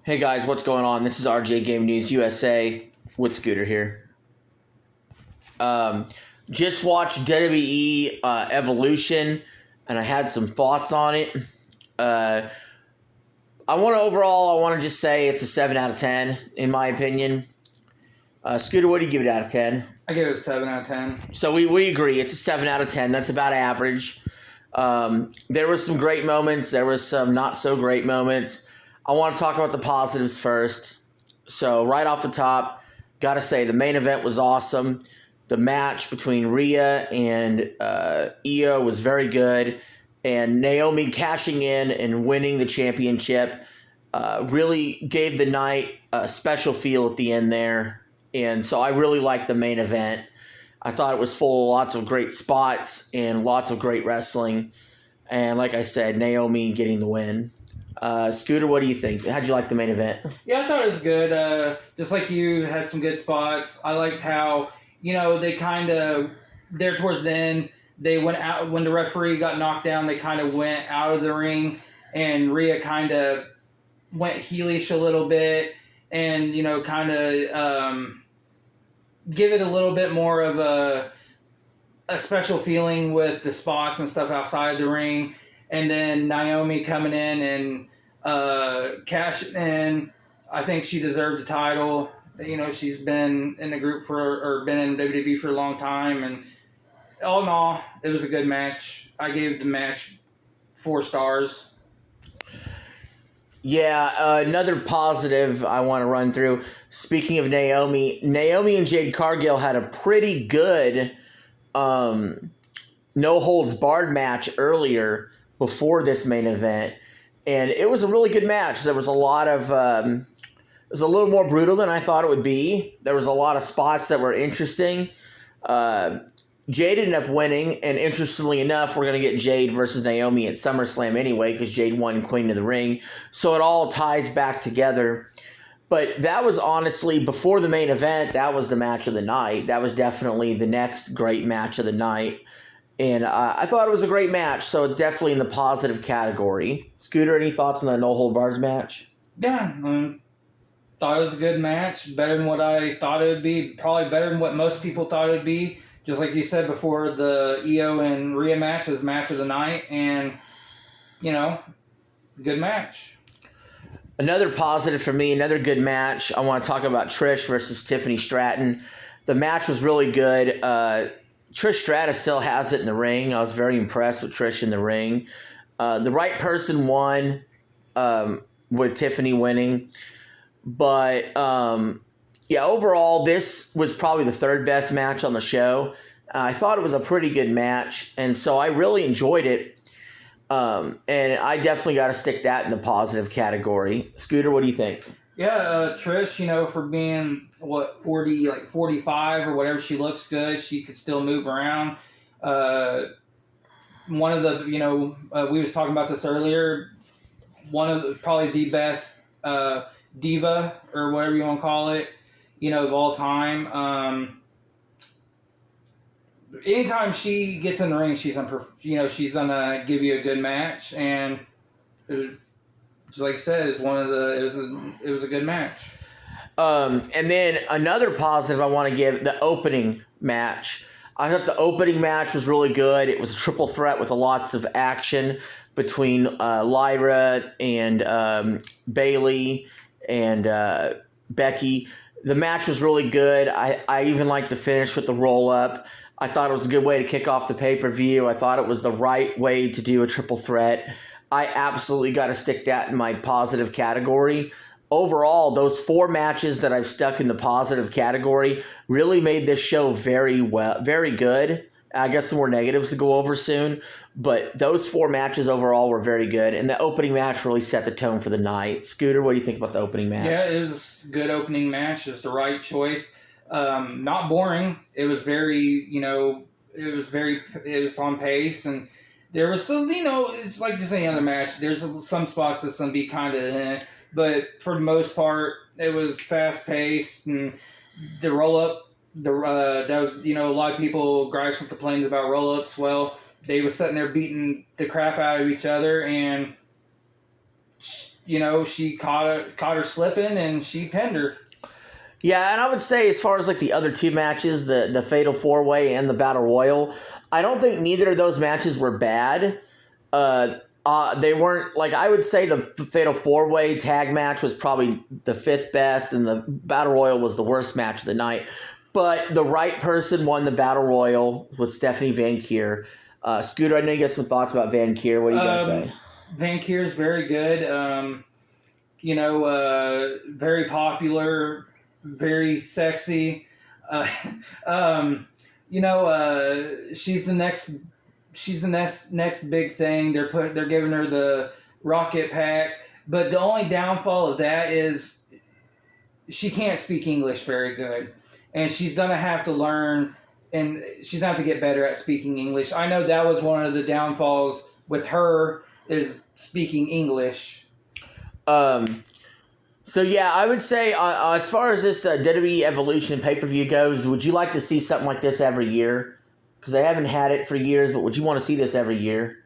Hey guys, what's going on? This is RJ Game News USA with Scooter here. Just watched WWE Evolution, and I had some thoughts on it. I want to just say it's a 7 out of 10 in my opinion. Scooter, what do you give it out of 10? I give it a 7 out of 10. So we agree it's a 7 out of 10. That's about average. There were some great moments. There was some not so great moments. I want to talk about the positives first. So right off the top, got to say the main event was awesome. The match between Rhea and Io was very good. And Naomi cashing in and winning the championship really gave the night a special feel at the end there. And so I really liked the main event. I thought it was full of lots of great spots and lots of great wrestling. And like I said, Naomi getting the win. Scooter, what do you think? How'd you like the main event? Yeah, I thought it was good. Just like you, had some good spots. I liked how, they kind of, there towards the end, they went out, when the referee got knocked down, they kind of went out of the ring, and Rhea kind of went heelish a little bit, and, kind of give it a little bit more of a special feeling with the spots and stuff outside the ring. And then Naomi coming in and cashing in. I think she deserved the title. She's been in the group or been in WWE for a long time. And all in all, it was a good match. I gave the match 4 stars. Yeah, another positive I want to run through. Speaking of Naomi and Jade Cargill had a pretty good no-holds-barred match earlier before this main event, and it was a really good match. There was a lot of it was a little more brutal than I thought it would be. There was a lot of spots that were interesting. Jade ended up winning, and interestingly enough, we're going to get Jade versus Naomi at SummerSlam anyway, because Jade won Queen of the Ring, so it all ties back together. But that was honestly, before the main event, that was the match of the night. That was definitely the next great match of the night. And I thought it was a great match, so definitely in the positive category. Scooter, any thoughts on the no-hold-bars match? Yeah, thought it was a good match. Better than what I thought it would be. Probably better than what most people thought it would be. Just like you said before, the Io and Rhea match was match of the night. And, good match. Another positive for me, another good match. I want to talk about Trish versus Tiffany Stratton. The match was really good. Trish Stratus still has it in the ring. I was very impressed with Trish in the ring. The right person won with Tiffany winning. But, overall, this was probably the third best match on the show. I thought it was a pretty good match, and so I really enjoyed it. And I definitely got to stick that in the positive category. Scooter, what do you think? Yeah, Trish, for being, 45 or whatever, she looks good. She could still move around. One of the, we was talking about this earlier, probably the best diva, or whatever you want to call it, of all time. Anytime she gets in the ring, she's she's gonna give you a good match, and it was, just like I said, it was a good match. And then another positive I want to give, the opening match. I thought the opening match was really good. It was a triple threat with lots of action between Lyra and Bayley and Becky. The match was really good. I even liked the finish with the roll-up. I thought it was a good way to kick off the pay-per-view. I thought it was the right way to do a triple threat. I absolutely got to stick that in my positive category. Overall, those 4 matches that I've stuck in the positive category really made this show very good. I got some more negatives to go over soon, but those 4 matches overall were very good, and the opening match really set the tone for the night. Scooter, what do you think about the opening match? Yeah, it was a good opening match. It was the right choice. Not boring. It was very, it was on pace, and there was some, it's like just any other match. There's some spots that's going to be kind of, but for the most part, it was fast paced, and the roll up, that was, a lot of people gripes and complained about roll ups. Well, they were sitting there beating the crap out of each other, and she caught her slipping and she pinned her. Yeah, and I would say as far as like the other two matches, the Fatal 4-Way and the Battle Royal, I don't think neither of those matches were bad. They weren't, like, I would say the Fatal 4-Way tag match was probably the fifth best, and the Battle Royal was the worst match of the night. But the right person won the Battle Royal with Stephanie Van Kier. Scooter, I know you got some thoughts about Van Kier. What do you got to say? Van Kier's very good. Very popular, very sexy. She's the next big thing. They're giving her the Rocket Pack, but the only downfall of that is she can't speak English very good, and she's gonna have to learn, and she's gonna have to get better at speaking English. I know that was one of the downfalls with her, is speaking English. So yeah, I would say as far as this WWE Evolution pay-per-view goes, would you like to see something like this every year? Because they haven't had it for years, but would you want to see this every year?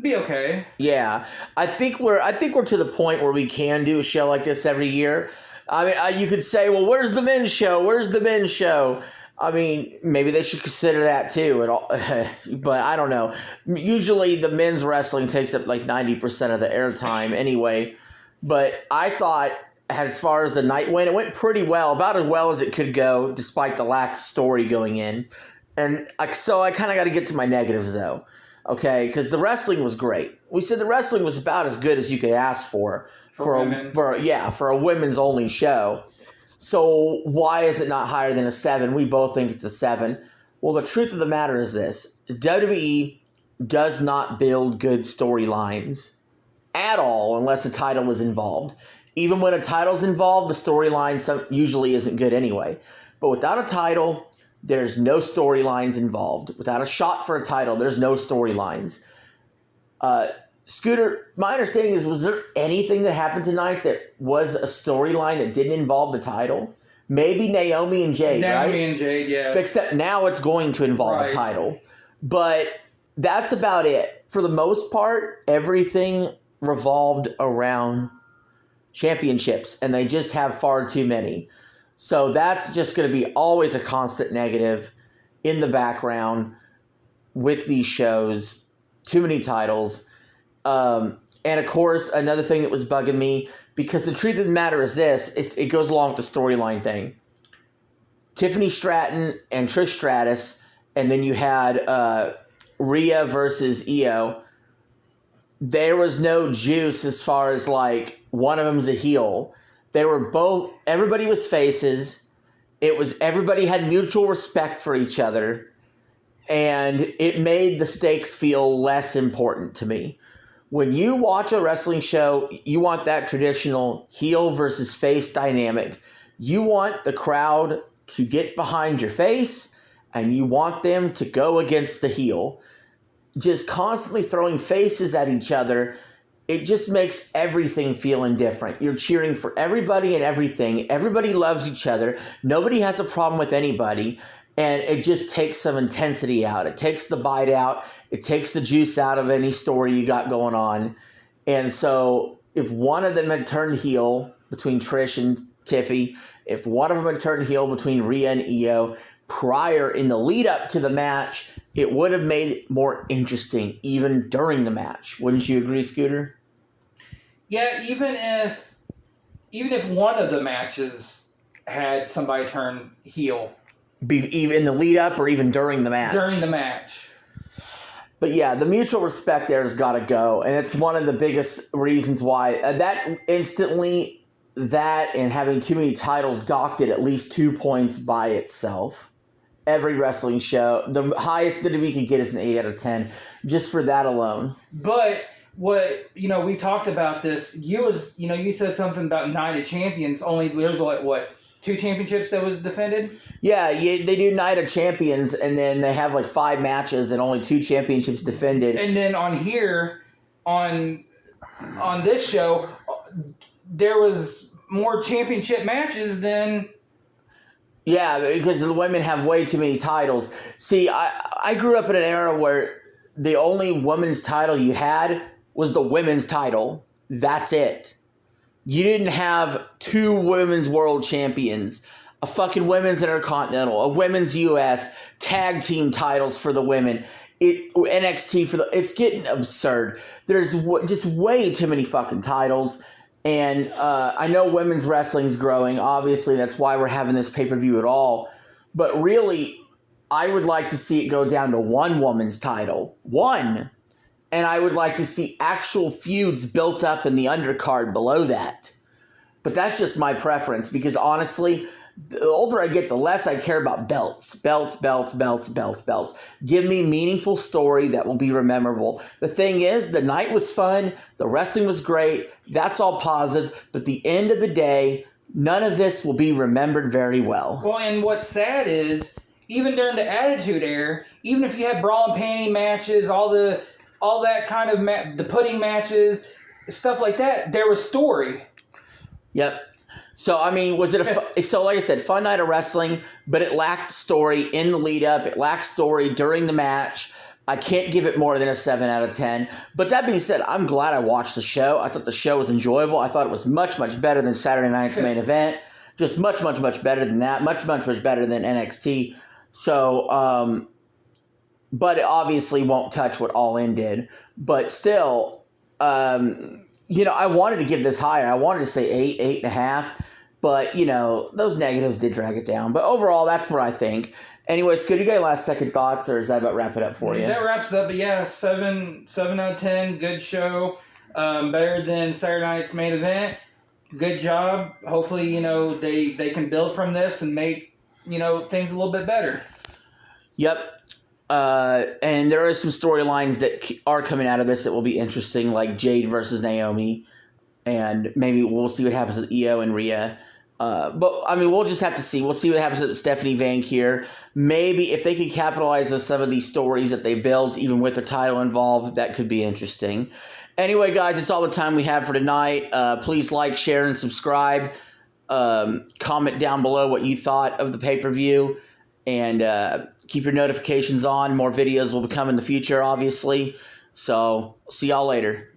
Be okay. Yeah, I think we're to the point where we can do a show like this every year. I mean, you could say, well, where's the men's show? Where's the men's show? I mean, maybe they should consider that too. But I don't know. Usually, the men's wrestling takes up like 90% of the airtime anyway. But I thought, as far as the night went, it went pretty well, about as well as it could go, despite the lack of story going in. And so I kind of got to get to my negatives, though. Okay, because the wrestling was great. We said the wrestling was about as good as you could ask for a women's only show. So why is it not higher than a 7? We both think it's a 7. Well, the truth of the matter is this: WWE does not build good storylines at all unless a title is involved. Even when a title's involved, the storyline usually isn't good anyway. But without a title, there's no storylines involved. Without a shot for a title, there's no storylines. Scooter, my understanding is, was there anything that happened tonight that was a storyline that didn't involve the title? Maybe Naomi and Jade, right? Naomi and Jade, yeah. Except now it's going to involve a title. But that's about it. For the most part, everything revolved around championships, and they just have far too many. So that's just going to be always a constant negative in the background with these shows. Too many titles. And of course, another thing that was bugging me, because the truth of the matter is this, it goes along with the storyline thing. Tiffany Stratton and Trish Stratus, and then you had Rhea versus Io. There was no juice as far as like one of them's a heel. They were both, everybody was faces. Everybody had mutual respect for each other. And it made the stakes feel less important to me. When you watch a wrestling show, you want that traditional heel versus face dynamic. You want the crowd to get behind your face, and you want them to go against the heel. Just constantly throwing faces at each other, it just makes everything feel indifferent. You're cheering for everybody and everything. Everybody loves each other. Nobody has a problem with anybody. And it just takes some intensity out. It takes the bite out. It takes the juice out of any story you got going on. And so if one of them had turned heel between Trish and Tiffy, if one of them had turned heel between Rhea and Io prior in the lead up to the match, it would have made it more interesting even during the match. Wouldn't you agree, Scooter? Yeah, even if one of the matches had somebody turn heel. Even in the lead up or even during the match? During the match. But yeah, the mutual respect there has got to go. And it's one of the biggest reasons why that and having too many titles docked it at least 2 points by itself. Every wrestling show, the highest that we could get is an 8 out of 10, just for that alone. But we talked about this. You said something about Night of Champions. Only there's what 2 championships that was defended? Yeah, they do Night of Champions, and then they have like 5 matches and only 2 championships defended. And then on here, on this show, there was more championship matches than... Yeah, because the women have way too many titles. See, I grew up in an era where the only women's title you had was the women's title. That's it. You didn't have 2 women's world champions, a fucking women's intercontinental, a women's US, tag team titles for the women, NXT for the. It's getting absurd. There's just way too many fucking titles. And I know women's wrestling is growing. Obviously, that's why we're having this pay-per-view at all. But really, I would like to see it go down to 1 woman's title. 1. And I would like to see actual feuds built up in the undercard below that. But that's just my preference because honestly, the older I get, the less I care about belts. Belts. Give me meaningful story that will be memorable. The thing is, the night was fun. The wrestling was great. That's all positive. But at the end of the day, none of this will be remembered very well. Well, and what's sad is, even during the Attitude Era, even if you had brawl and panty matches, all that kind of the pudding matches, stuff like that, there was story. Yep. So, I mean, was it so like I said, fun night of wrestling, but it lacked story in the lead up. It lacked story during the match. I can't give it more than a 7 out of 10. But that being said, I'm glad I watched the show. I thought the show was enjoyable. I thought it was much better than Saturday night's main event. Just much better than that. Much better than NXT. So, but it obviously won't touch what All In did. But still, I wanted to give this higher. I wanted to say 8.5. But, those negatives did drag it down. But overall, that's what I think. Anyways, could you get last second thoughts, or is that about wrap it up for you? That wraps it up. But yeah, 7 out of 10. Good show. Better than Saturday night's main event. Good job. Hopefully, they can build from this and make, things a little bit better. Yep. And there are some storylines that are coming out of this that will be interesting, like Jade versus Naomi. And maybe we'll see what happens with Io and Rhea. But, I mean, we'll just have to see. We'll see what happens with Stephanie Vank here. Maybe if they can capitalize on some of these stories that they built, even with the title involved, that could be interesting. Anyway, guys, it's all the time we have for tonight. Please like, share, and subscribe. Comment down below what you thought of the pay-per-view. And keep your notifications on. More videos will come in the future, obviously. So, see y'all later.